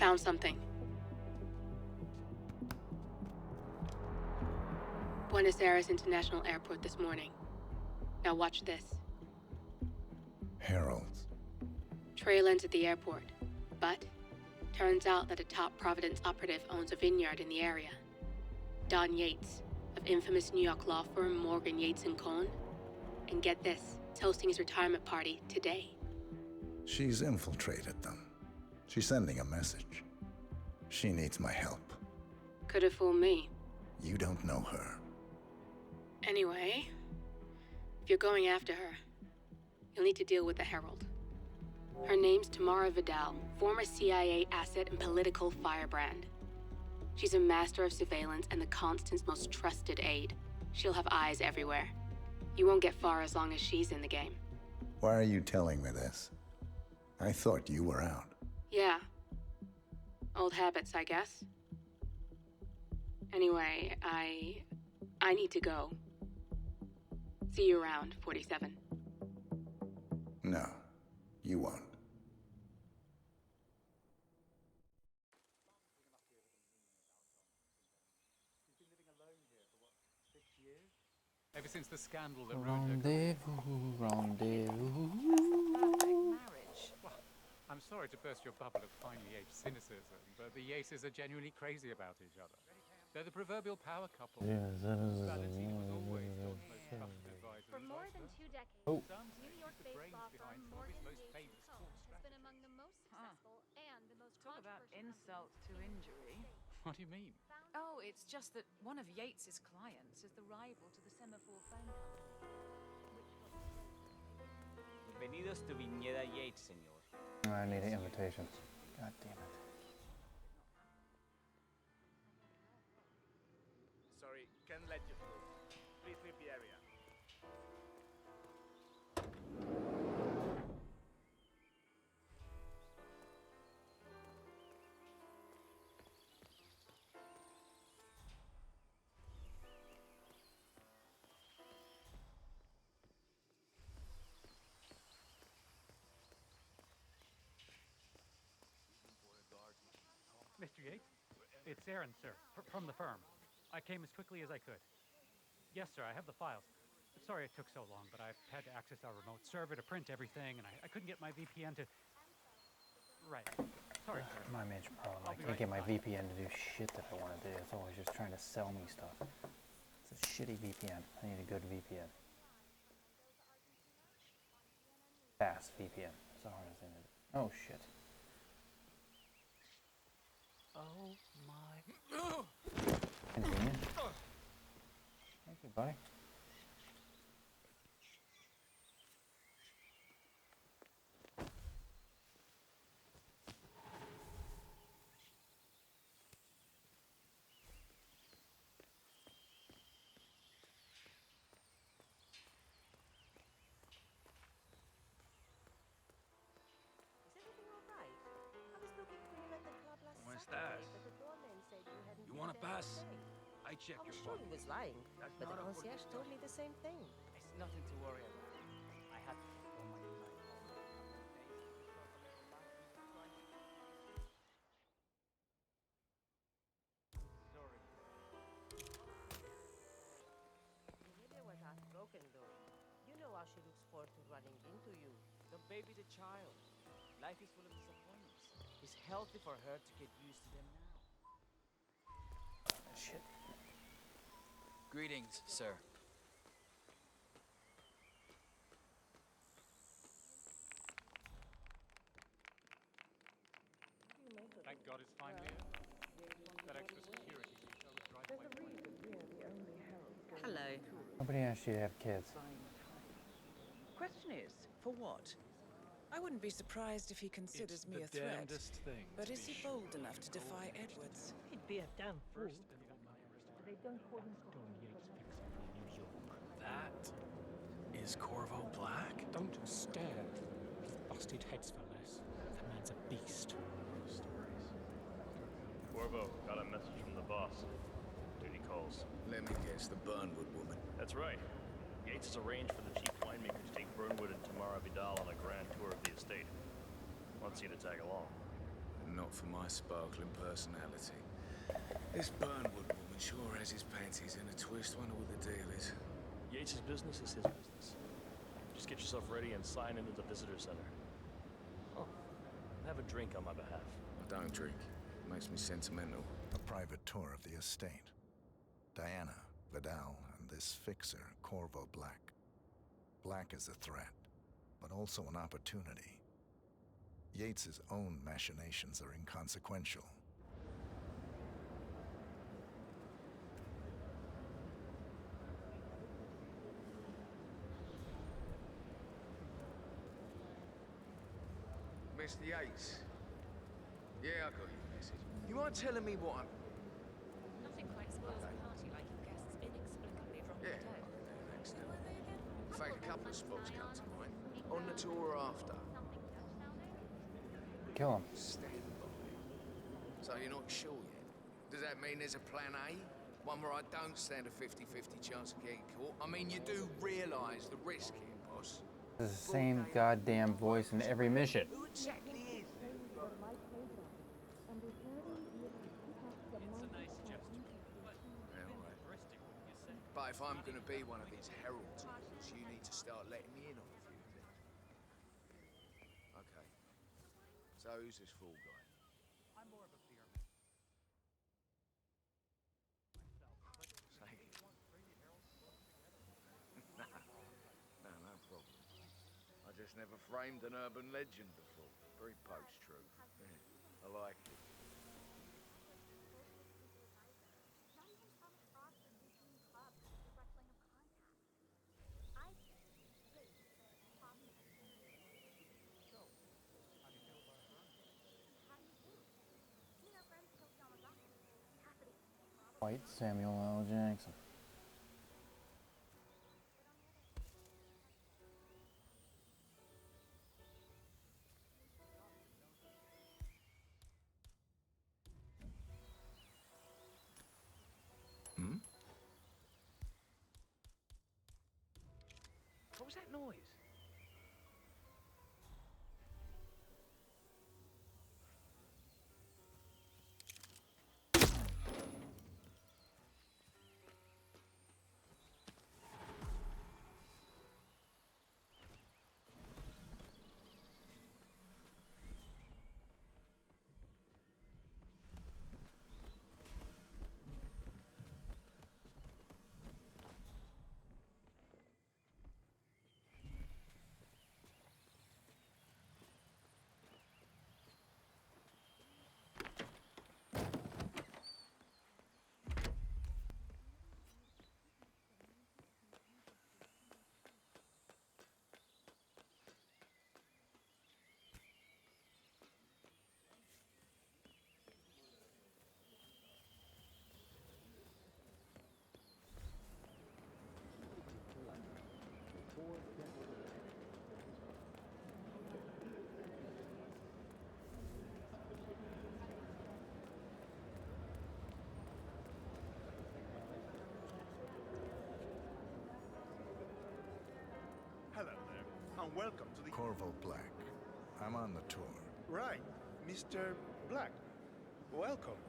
found something. Buenos Aires International Airport this morning. Now watch this. Heralds. Trail ends at the airport, but turns out that a top Providence operative owns a vineyard in the area. Don Yates, of infamous New York law firm Morgan, Yates & Cohn. And get this, it's hosting his retirement party today. She's infiltrated them. She's sending a message. She needs my help. Could have fooled me. You don't know her. Anyway, if you're going after her, you'll need to deal with the Herald. Her name's Tamara Vidal, former CIA asset and political firebrand. She's a master of surveillance and the Constant's most trusted aide. She'll have eyes everywhere. You won't get far as long as she's in the game. Why are you telling me this? I thought you were out. Yeah. Old habits, I guess. Anyway, I need to go. See you around, 47. No, you won't. Ever since the scandal that ruined Rendezvous. Marriage. Well, I'm sorry to burst your bubble of finely aged cynicism, but the Yaces are genuinely crazy about each other. They're the proverbial power couple. Valentine was always John's most trusted advisor. For more than 2 decades, Oh. New York-based law firm Morgan Yates & Cohn has been among the most successful and the most Talk about controversial insult to injury. What do you mean? Oh, it's just that one of Yates's clients is the rival to the Semaphore phone company. Bienvenidos to Viñeda Yates, señor. I need an invitation. God damn it. Sorry, can't let you through. Please leave the area. Mr. Yates? It's Aaron, sir, from the firm. I came as quickly as I could. Yes, sir, I have the files. Sorry it took so long, but I've had to access our remote server to print everything, and I couldn't get my VPN to... Right. Sorry, sir. My major problem. I I'll be can't right get my back. VPN to do shit that I want to do. It's always just trying to sell me stuff. It's a shitty VPN. I need a good VPN. Fast VPN. That's the hardest thing to do. Oh shit. Oh, my... Convenient. Thank you, buddy. Is everything all right? I was looking for you at the club last ¿Cómo Saturday, estás? but the doorman said you hadn't You been want a there pass? all day. I checked I your was sure phone. he was lying, That's but the not a concierge good told me the same thing. It's nothing to worry about. I had on my email. Sorry. Behavior was outspoken, though. You know how she looks forward to running into you. Don't baby the child. Life is full of disappointments. It's healthy for her to get used to them now. Shit. Greetings, sir. Thank God it's finally in. That extra security feature was driving my point. Hello. Nobody asked you to have kids. Question is, for what? I wouldn't be surprised if he considers me a threat. Thing. But is he bold enough to defy Edwards? He'd be a damn fool. They don't call him Don Yates fixer from New York. That is Corvo Black? Don't stare. He's busted heads for less. The man's a beast. Corvo, got a message from the boss. Duty calls. Let me guess, the Burnwood woman. That's right. Yates has arranged for the chief winemaker to take Burnwood and Tamara Vidal on a grand tour of the estate. Wants you to tag along. Not for my sparkling personality. This Burnwood woman sure has his panties in a twist. Wonder what the deal is. Yates' business is his business. Just get yourself ready and sign into the visitor center. Oh, have a drink on my behalf. I don't drink. It makes me sentimental. A private tour of the estate. Diana, Vidal, and this fixer, Corvo Black. Black is a threat, but also an opportunity. Yates's own machinations are inconsequential. Mr. Yates. Yeah, I got your message. You mind telling me what I'm... Nothing quite spoils a party like your guests inexplicably dropping Yeah, dead. next to In fact, a couple of spots come to mind. On the tour or after. Kill him. Stand by. So you're not sure yet? Does that mean there's a plan A? One where I don't stand a 50-50 chance of getting caught? I mean, you do realise the risk here, boss. It's the same goddamn voice in every mission. Who exactly is it? But if I'm going to be one of these herald tours, you need to start letting me in on a few things. Okay. So who's this fool guy? I'm more of a beer man. Say it. No problem. I just never framed an urban legend before. Very post-truth. Yeah, I like it. White Samuel L. Jackson. What was that noise? Hello there, and welcome to the... Corvo Black. I'm on the tour. Right, Mr. Black. Welcome.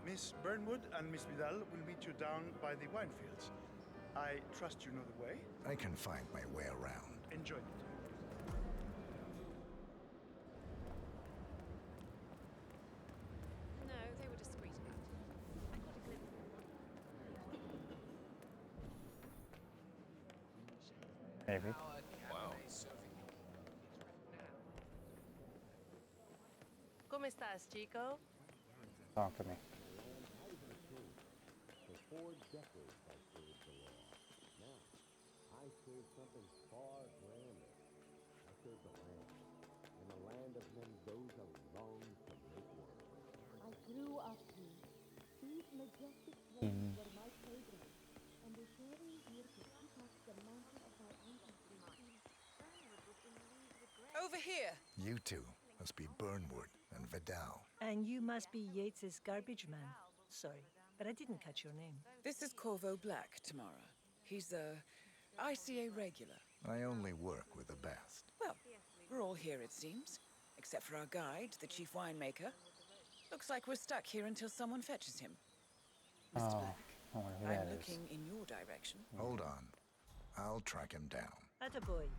Miss Burnwood and Miss Vidal will meet you down by the wine fields. I trust you know the way. I can find my way around. Enjoy it. No, they were discreet about it. I got a glimpse. Maybe. Wow. ¿Cómo estás, chico? Talk to me. For 4 decades I served the law. Now, I serve something far grander. I serve the land. And the land of Mendoza longs to make war. I grew up here. These majestic plains were my playground. And they carry here to keep us the mantle of our ancestors. Over here! You two must be Burnwood and Vidal. And you must be Yates's garbage man. Sorry, but I didn't catch your name. This is Corvo Black, Tamara. He's a ICA regular. I only work with the best. Well, we're all here, it seems. Except for our guide, the chief winemaker. Looks like we're stuck here until someone fetches him. Oh, I wonder who I'm that is. looking in your direction. Hold on. I'll track him down. Attaboy.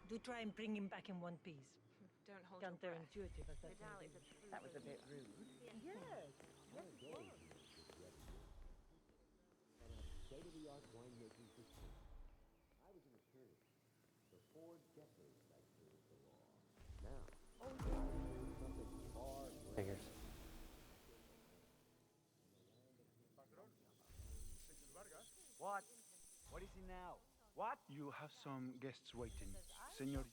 Do try and bring him back in one piece. Don't hold your breath. Counterintuitive as that Vidal may is be. a true That was a bit rude. Yes. Yes, it was. And a state-of-the-art winemaking facility. I was an attorney. For 4 decades I served the law. Now, I serve something far Figures. What? What is it now? What? You have some guests waiting. Senor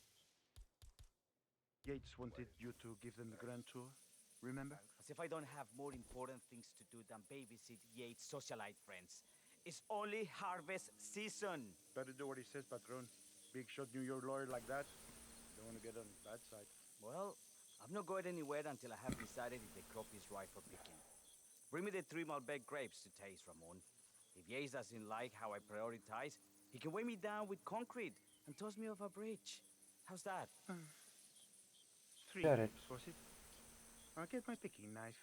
Yates wanted you to give them the grand tour, remember? As if I don't have more important things to do than babysit Yates' socialite friends. It's only harvest season. Better do what he says, Patron. Big shot New York lawyer like that. Don't want to get on his bad side. Well, I'm not going anywhere until I have decided if the crop is right for picking. Bring me the 3 Malbec grapes to taste, Ramon. If Yates doesn't like how I prioritize, he can weigh me down with concrete and toss me off a bridge. How's that? 3 Got it. grapes, was it? I'll get my picking knife.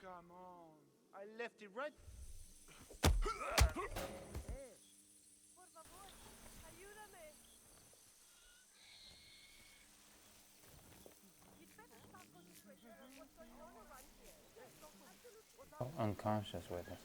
Come on. I left it right. Oh, unconscious with us.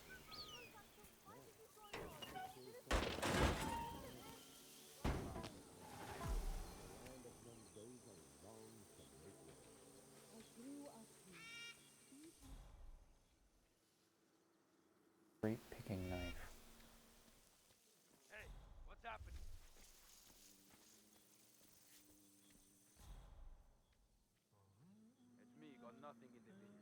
Great picking knife. Hey, what's happening? It's me, got nothing in the figures.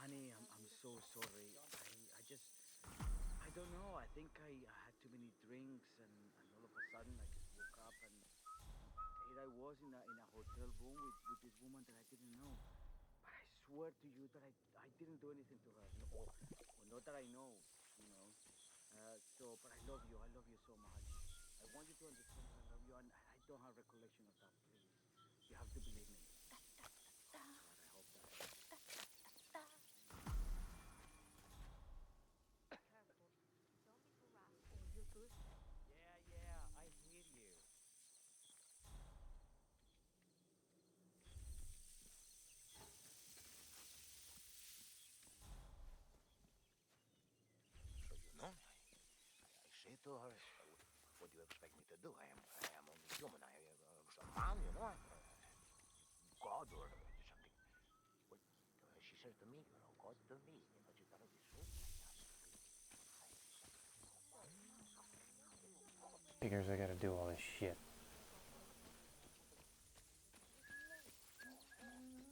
Honey, I'm so sorry. I don't know. I think I had too many drinks and all of a sudden I just woke up and here I was in a hotel room with this woman that I didn't know. But I swear to you that I didn't do anything to her. Or not that I know, you know. But I love you. I love you so much. I want you to understand that I love you and I don't have recollection of that, please. You have to believe me. God, I hope that. Yeah, I hear you. So you know me. I say to her, what do you expect me to do? I am only human. I am some man, you know. God or something. Well, she says to me, you know, God to me. But you gotta be so. Figures I gotta do all this shit.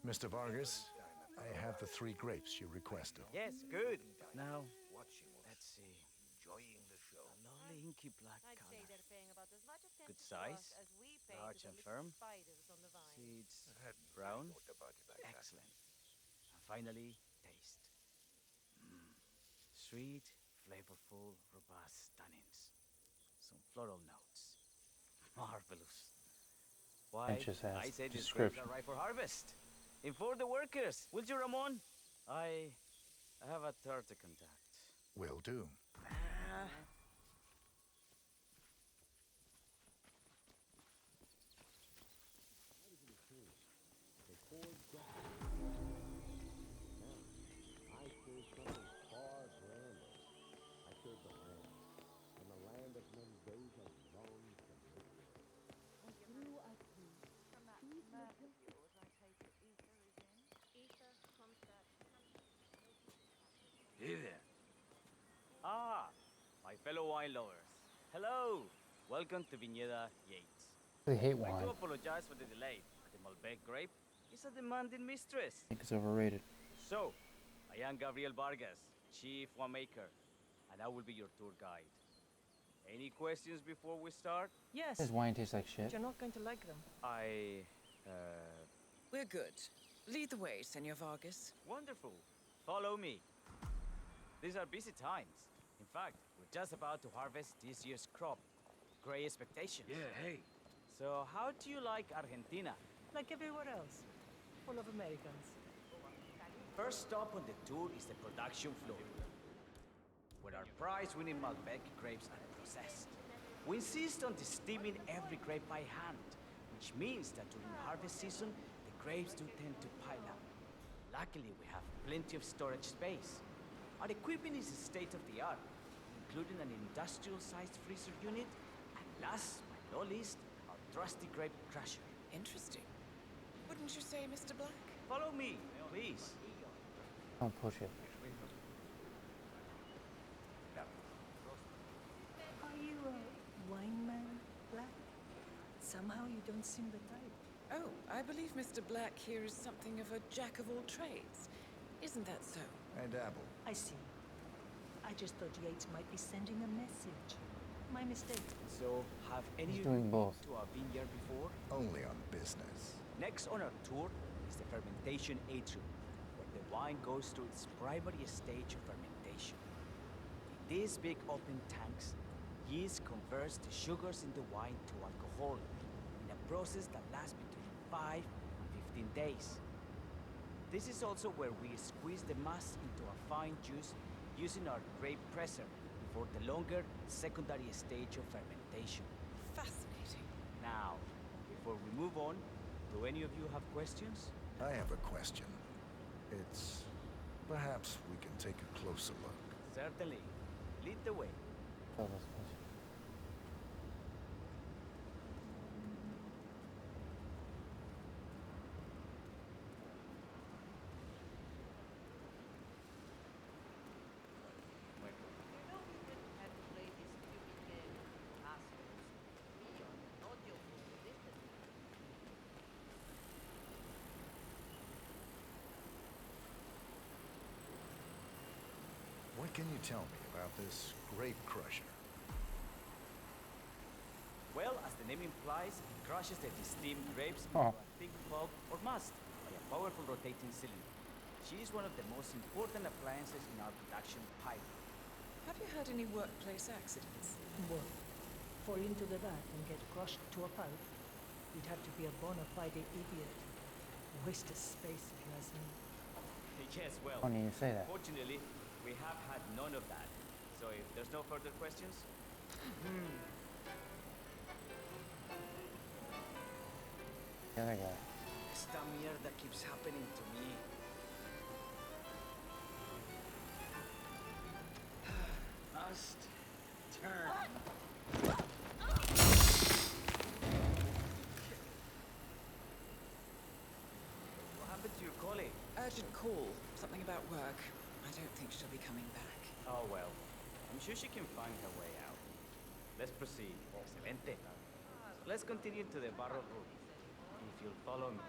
Mr. Vargas, I have the 3 grapes you requested. Yes, good. Now, let's see. Enjoying the show. A lovely inky black I'd say color. they're paying about as much attention Good to size, us as we pay large to the and little firm. spiders on the vine. Seeds brown. Excellent. And finally, taste. Sweet, flavorful, robust tannins. Some floral notes. Marvelous. Why, Anxious ass I say these grapes description. are ripe for harvest. Inform the workers, will you, Ramon? I have a third to contact. Will do. For 4 decades. Now, I serve something far grander. I serve the land. And the land of fellow wine lovers. Hello! Welcome to Viñeda Yates. I hate I'd like wine. to apologize for the delay. The Malbec grape is a demanding mistress. I think it's overrated. So, I am Gabriel Vargas, chief winemaker, and I will be your tour guide. Any questions before we start? Yes. This wine tastes like shit. But you're not going to like them. We're good. Lead the way, Senor Vargas. Wonderful. Follow me. These are busy times. In fact, we're just about to harvest this year's crop. Great expectations. Yeah, hey. So, how do you like Argentina? Like everywhere else. Full of Americans. First stop on the tour is the production floor, where our prize-winning Malbec grapes are processed. We insist on steaming every grape by hand, which means that during harvest season, the grapes do tend to pile up. Luckily, we have plenty of storage space. Our equipment is state-of-the-art, including an industrial-sized freezer unit, and last but not least, our trusty grape crusher. Interesting. Wouldn't you say, Mr. Black? Follow me, please. Don't push it. Are you a wine man, Black? Somehow you don't seem the type. Oh, I believe Mr. Black here is something of a jack of all trades. Isn't that so? I dabble. I see. I just thought Yates might be sending a message. My mistake. So, have any He's of you doing both. been to a vineyard before? Only on business. Next on our tour is the fermentation atrium, where the wine goes through its primary stage of fermentation. In these big open tanks, yeast converts the sugars in the wine to alcohol in a process that lasts between 5 and 15 days. This is also where we squeeze the mass into a fine juice using our grape presser before the longer secondary stage of fermentation. Fascinating. Now, before we move on, do any of you have questions? I have a question. It's... perhaps we can take a closer look. Certainly. Lead the way. Oh, that's nice. What can you tell me about this grape crusher? Well, as the name implies, it crushes the steamed grapes Oh. into a thick pulp or must by a powerful rotating cylinder. She is one of the most important appliances in our production pipeline. Have you had any workplace accidents? Well, fall into the vat and get crushed to a pulp. You'd have to be a bona fide idiot. Waste of space, if you ask me. Yes, well, Funny you say that. fortunately, we have had none of that. So if there's no further questions... The other guy. Esta mierda keeps happening to me. Must turn. What happened to your colleague? Urgent call. Something about work. I don't think she'll be coming back. Oh well, I'm sure she can find her way out. Let's proceed. Excelente. So let's continue to the barrel route. If you'll follow me.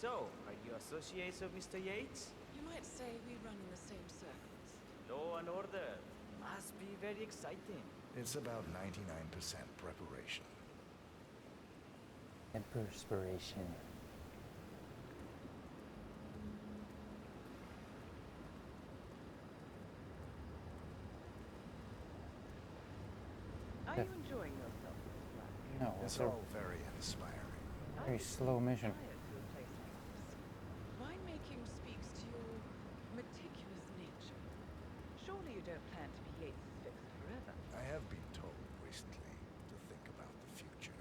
So, are you associates of Mr. Yates? You might say we run in the same circles. Law and order. Must be very exciting. It's about 99% preparation. And perspiration. Are you enjoying yourself, Mr. Black? No, It's it's a all very inspiring. very slow mission. Tired to a place like this. Winemaking speaks to your meticulous nature. Surely you don't plan to be Yates' fixer forever. I have been told recently to think about the future.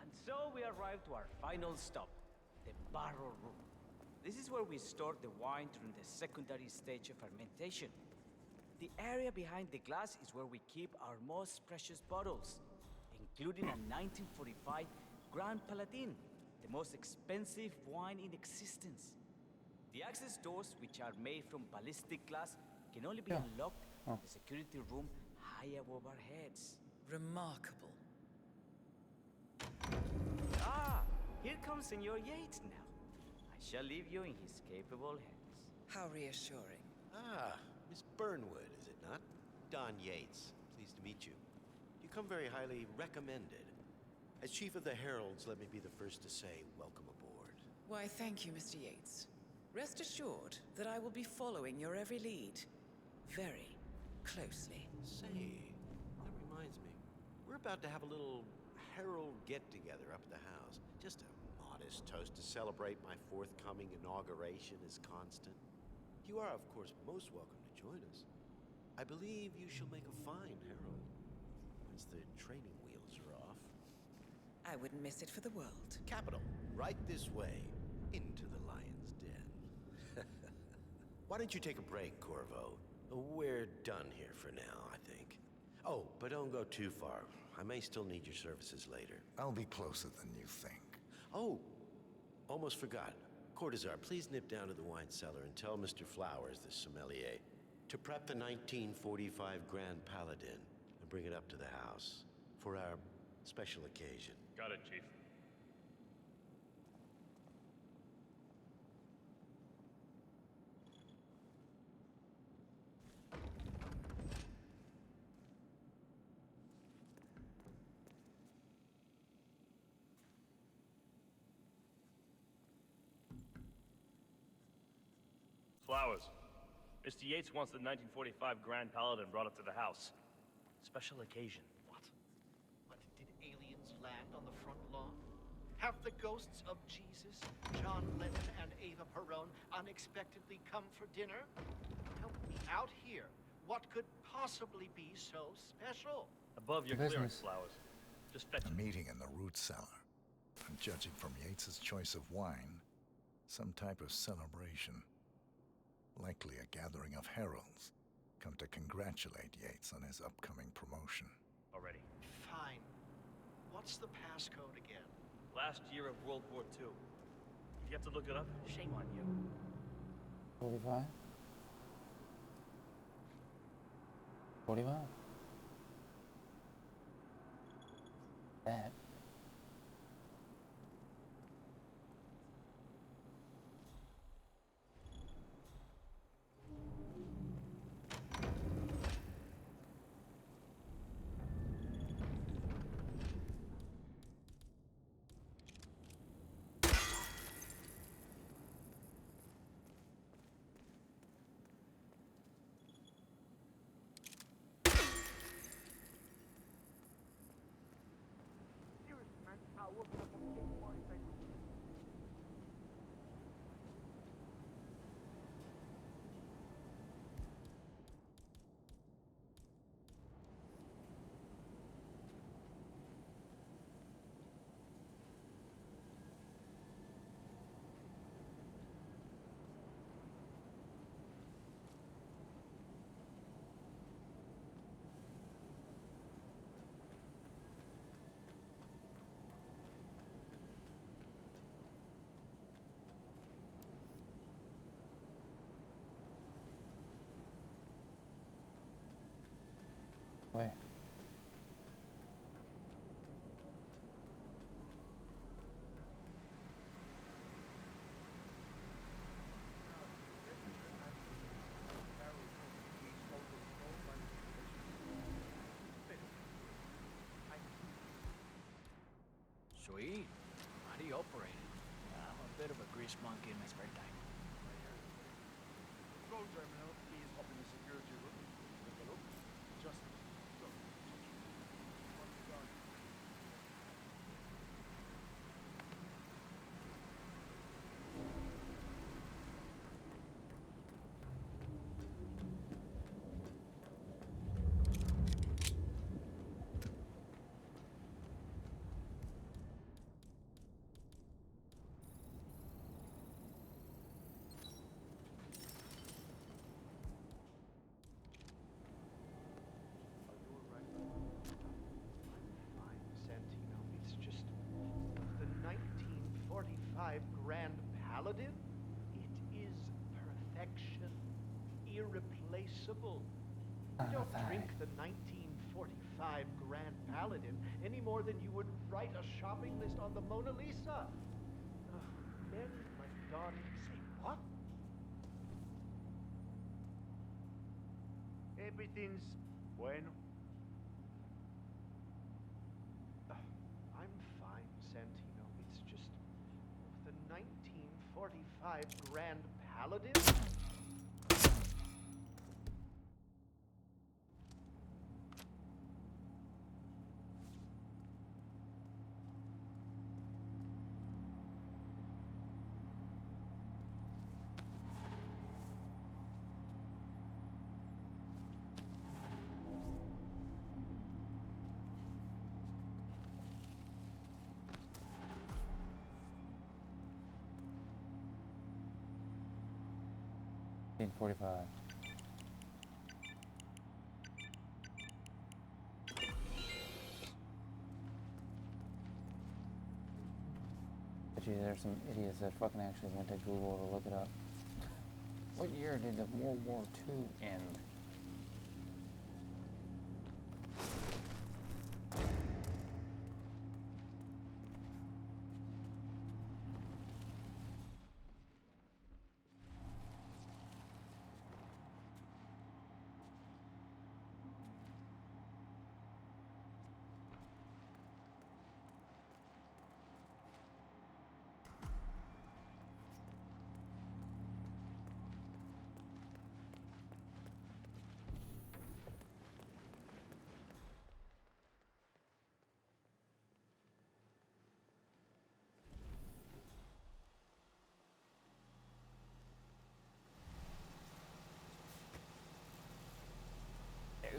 And so we arrive to our final stop, the barrel room. This is where we store the wine during the secondary stage of fermentation. The area behind the glass is where we keep our most precious bottles, including a 1945 Grand Paladin, the most expensive wine in existence. The access doors, which are made from ballistic glass, can only be unlocked in the security room high above our heads. Remarkable. Ah, here comes Senor Yates now. I shall leave you in his capable hands. How reassuring. Ah, Miss Burnwood, is it not? Don Yates. Pleased to meet you. You come very highly recommended. As Chief of the Heralds, let me be the first to say welcome aboard. Why, thank you, Mr. Yates. Rest assured that I will be following your every lead very closely. Say, that reminds me. We're about to have a little Herald get-together up at the house. Just a modest toast to celebrate my forthcoming inauguration as Constant. You are, of course, most welcome to join us. I believe you shall make a fine Herald, once the training wheels are off. I wouldn't miss it for the world. Capital. Right this way, into the lion's den. Why don't you take a break, Corvo? We're done here for now, I think. Oh, but don't go too far. I may still need your services later. I'll be closer than you think. Oh, almost forgot. Cortazar, please nip down to the wine cellar and tell Mr. Flowers, the sommelier, to prep the 1945 Grand Paladin and bring it up to the house for our special occasion. Got it, Chief. Flowers. Mr. Yates wants the 1945 Grand Paladin brought up to the house. Special occasion. What? Did aliens land on the front lawn? Have the ghosts of Jesus, John Lennon, and Ava Perón unexpectedly come for dinner? Help me out here. What could possibly be so special? Above your clearance, Flowers. Just fetch A meeting in the root cellar. And judging from Yates's choice of wine, some type of celebration. Likely a gathering of heralds, come to congratulate Yates on his upcoming promotion. Already. Fine. What's the passcode again? Last year of World War II. If you have to look it up, shame on you. 45? 45? That. Wait. Sweet. How do you operate it? I'm a bit of a grease monkey in my spare time. Control terminal is up in the security room. Take a look. Just don't touch it. Once done. irreplaceable. You don't drink the 1945 Grand Paladin any more than you would write a shopping list on the Mona Lisa. Men like Don say, what? Everything's bueno. I'm fine, Santino. It's just the 1945 Grand Paladin. $18.45. Gee, there's some idiots that fucking actually went to Google to look it up. What year did the World War II end?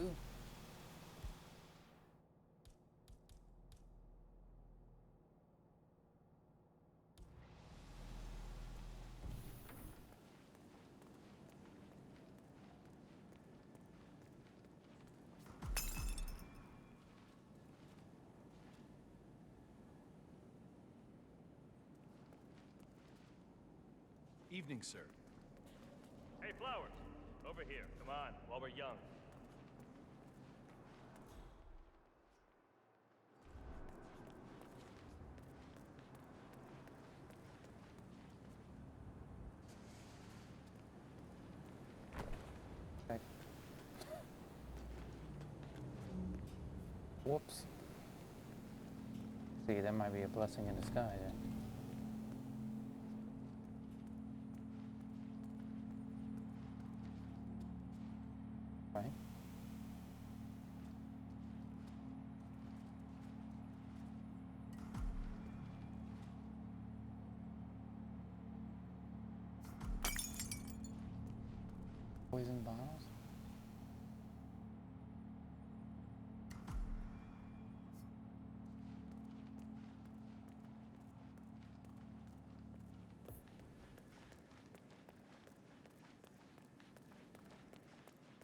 No. Evening, sir. Hey, Flowers. Over here. Come on, while we're young. Whoops. See, that might be a blessing in disguise. Right? Poison bottles?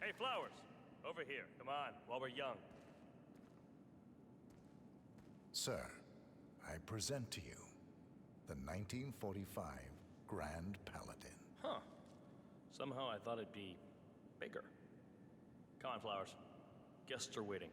Hey, Flowers. Over here. Come on, while we're young. Sir, I present to you the 1945 Grand Paladin. Huh. Somehow I thought it'd be bigger. Come on, Flowers. Guests are waiting.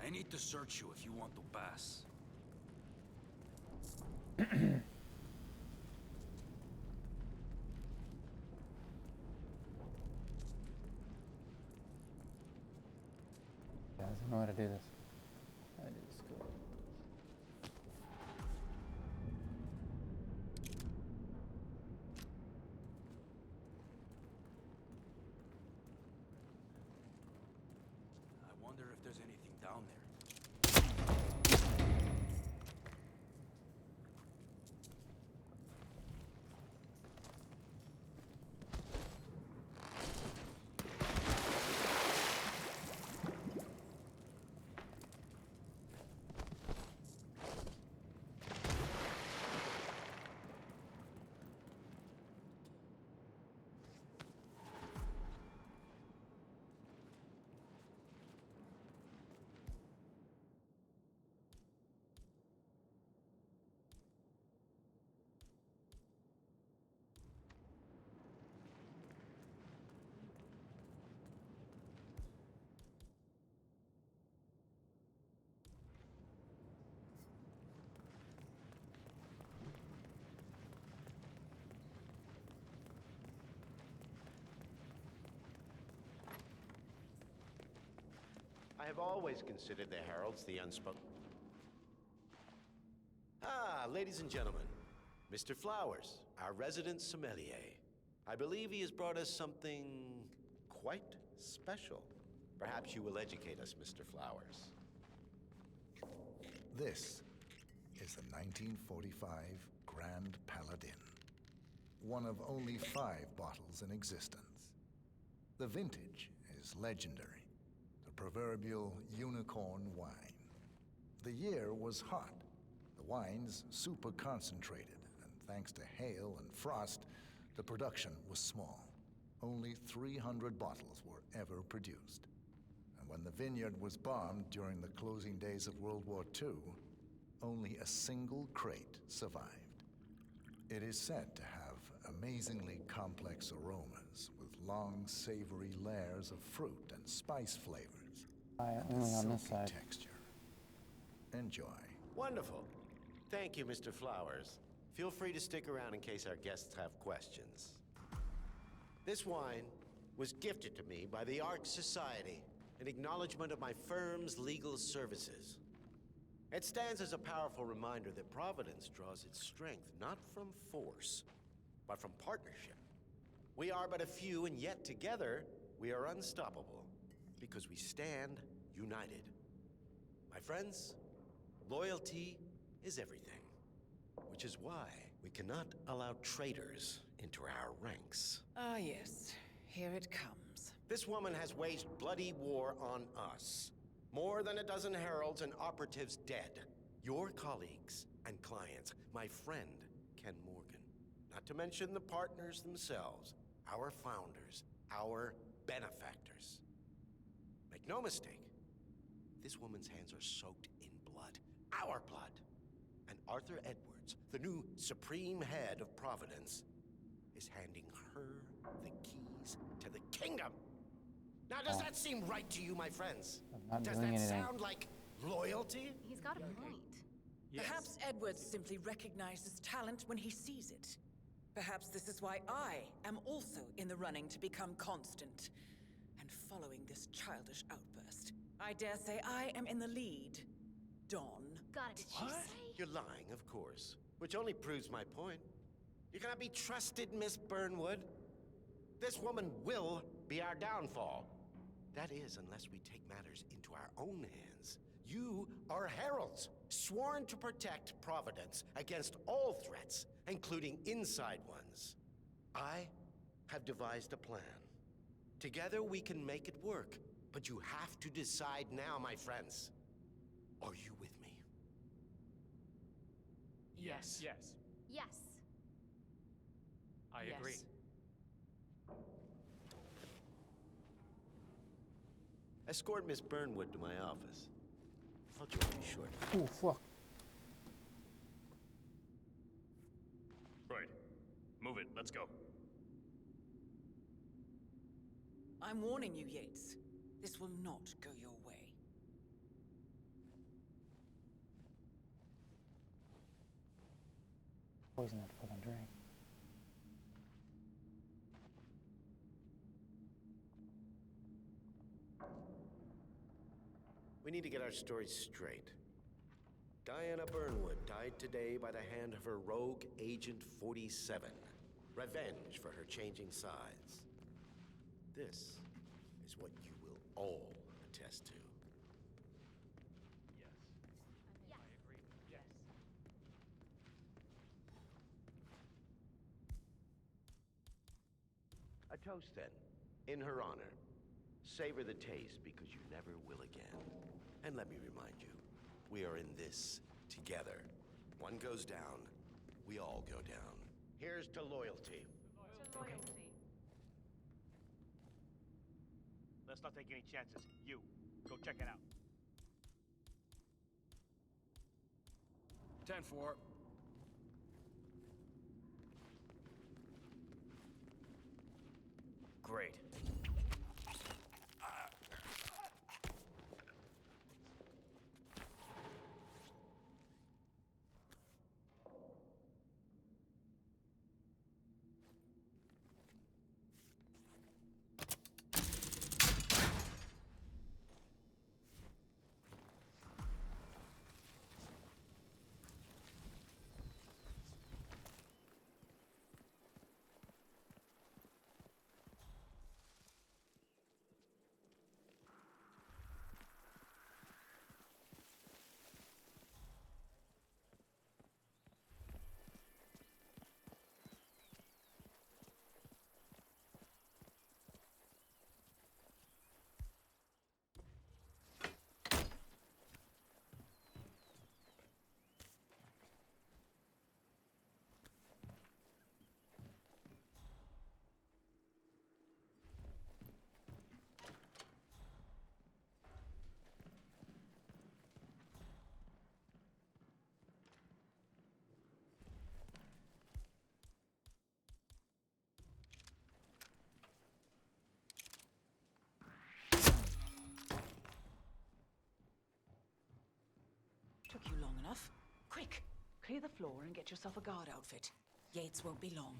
I need to search you if you want to pass. Guys, I know how to do this. That is good. down there. I have always considered the heralds the unspoken. Ah, ladies and gentlemen, Mr. Flowers, our resident sommelier. I believe he has brought us something quite special. Perhaps you will educate us, Mr. Flowers. This is the 1945 Grand Paladin, one of only 5 bottles in existence. The vintage is legendary. Proverbial unicorn wine. The year was hot, the wine's super concentrated, and thanks to hail and frost, the production was small. Only 300 bottles were ever produced. And when the vineyard was bombed during the closing days of World War II, only a single crate survived. It is said to have amazingly complex aromas with long, savory layers of fruit and spice flavors. Only on this side. Texture. Enjoy. Wonderful. Thank you, Mr. Flowers. Feel free to stick around in case our guests have questions. This wine was gifted to me by the Ark Society in acknowledgement of my firm's legal services. It stands as a powerful reminder that Providence draws its strength not from force, but from partnership. We are but a few, and yet together we are unstoppable because we stand united. My friends, loyalty is everything, which is why we cannot allow traitors into our ranks. Ah, yes. Here it comes. This woman has waged bloody war on us. More than a dozen heralds and operatives dead. Your colleagues and clients, my friend, Ken Morgan. Not to mention the partners themselves, our founders, our benefactors. Make no mistake, this woman's hands are soaked in blood. Our blood. And Arthur Edwards, the new supreme head of Providence, is handing her the keys to the kingdom. Now, does that seem right to you, my friends? Does that sound like loyalty? He's got a point. Yes. Perhaps Edwards simply recognizes talent when he sees it. Perhaps this is why I am also in the running to become constant. And following this childish outburst, I dare say I am in the lead. Dawn. God, did she say? You're lying, of course. Which only proves my point. You cannot be trusted, Miss Burnwood. This woman will be our downfall. That is, unless we take matters into our own hands. You are heralds, sworn to protect Providence against all threats, including inside ones. I have devised a plan. Together we can make it work, but you have to decide now, my friends. Are you with me? Yes. Yes. Yes. I agree. Escort Miss Burnwood to my office. I'll join you shortly. Oh, fuck. Right. Move it. Let's go. I'm warning you, Yates. This will not go your way. Poison that fucking drink. We need to get our story straight. Diana Burnwood died today by the hand of her rogue Agent 47. Revenge for her changing sides. This is what you will all attest to. toast then, in her honor. Savor the taste because you never will again. And let me remind you, we are in this together. One goes down, we all go down. Here's to loyalty. Okay. Let's not take any chances. You, go check it out. 10-4. Great. Took you long enough. Quick, clear the floor and get yourself a guard outfit. Yates won't be long.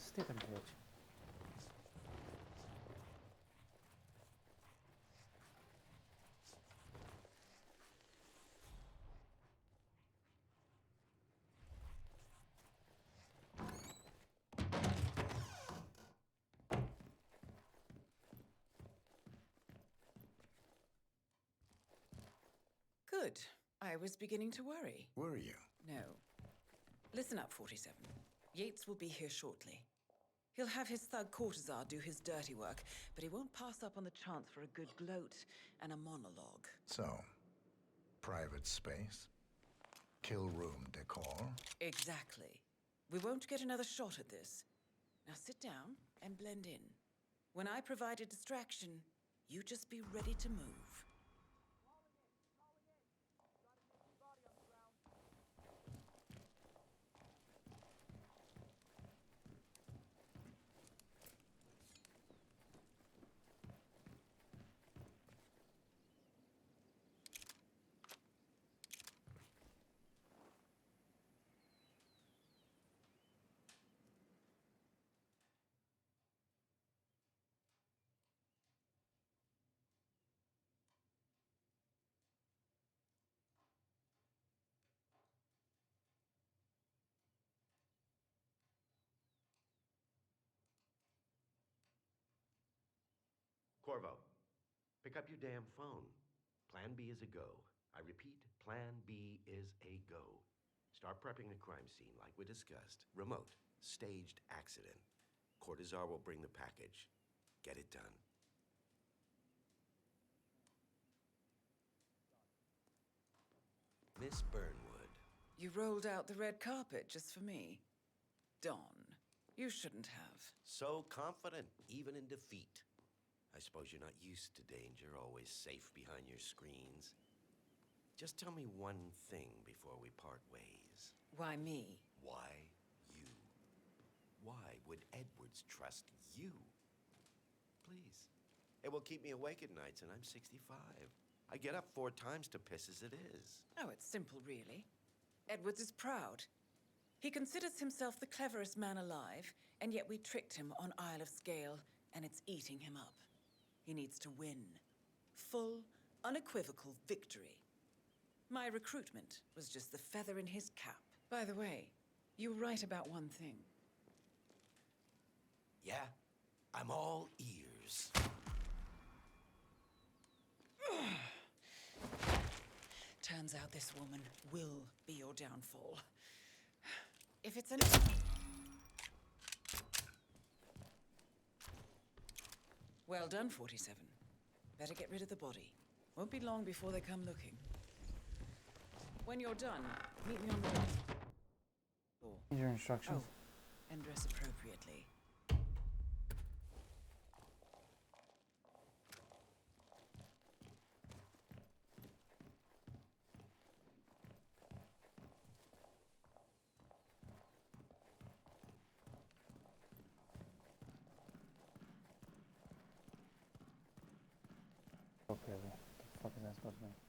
Stupid bitch. Good. I was beginning to worry. Were you? No. Listen up, 47. Yates will be here shortly. He'll have his thug Cortazar do his dirty work, but he won't pass up on the chance for a good gloat and a monologue. So, private space? Kill room decor? Exactly. We won't get another shot at this. Now sit down and blend in. When I provide a distraction, you just be ready to move. Corvo, pick up your damn phone. Plan B is a go. I repeat, Plan B is a go. Start prepping the crime scene like we discussed. Remote, staged accident. Cortazar will bring the package. Get it done. Miss Burnwood. You rolled out the red carpet just for me. Don, you shouldn't have. So confident, even in defeat. I suppose you're not used to danger, always safe behind your screens. Just tell me one thing before we part ways. Why me? Why you? Why would Edwards trust you? Please. It will keep me awake at nights, and I'm 65. I get up 4 times to piss as it is. Oh, it's simple, really. Edwards is proud. He considers himself the cleverest man alive, and yet we tricked him on Isle of Scale, and it's eating him up. He needs to win. Full, unequivocal victory. My recruitment was just the feather in his cap. By the way, you were right about one thing. Yeah? I'm all ears. Turns out this woman will be your downfall. If it's an... Well done, 47. Better get rid of the body. Won't be long before they come looking. When you're done, meet me on the floor. These are instructions. Oh, and dress appropriately. Okay, what the fuck is that supposed to mean?